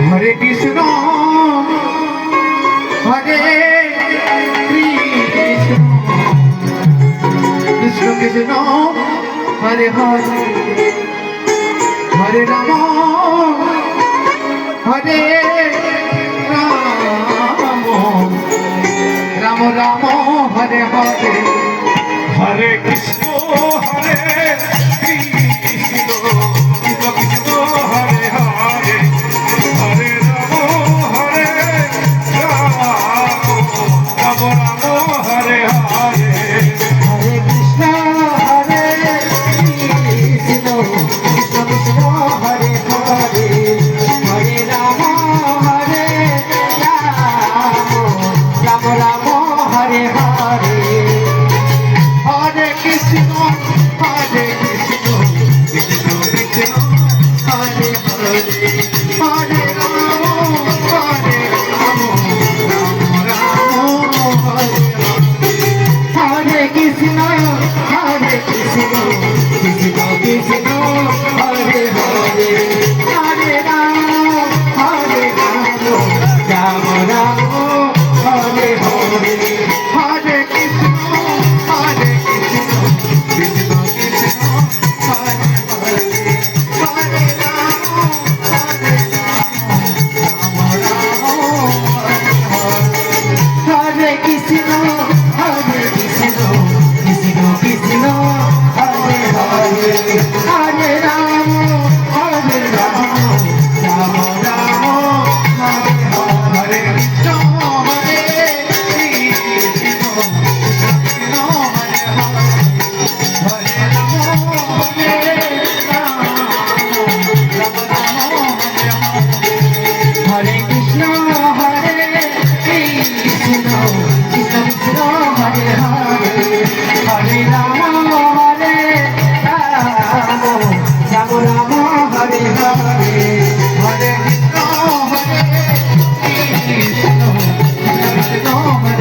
Hare Krishna Hare Krishna Krishna Krishna Hare Hare Hare Ram Hare Ram Ram Ram Hare Hare Hare Krishna Hare Krishna Krishna Krishna Hare Hare Hare Ram Hare Ram Ram Ram Hare Hare Hare Krishna Hare Krishna Krishna Krishna Hare Hare Hare Ram Hare Ram Ram Ram Hare Hare Hare Krishna Krishna Krishna Krishna Hare Hare Hare Ram Ram Ram Hare Hare Krishna Krishna Krishna Krishna Hare Hare Hare Ram Ram Ram Hare Hare Hare Krishna Krishna Krishna Krishna Hare Hare Hare Ram Ram Hare Krishna Krishna Krishna Krishna Hare Hare Hare Ram Ram Ram Hare Hare Krishna Hare Krishna Krishna Hare Hare Hare Ram Ram Ram Hare Hare Krishna Hare Krishna Krishna Krishna Hare Hare Hare Ram Hare Ram Ram Ram Hare Hare Hare Krishna Hare Krishna Krishna Krishna Hare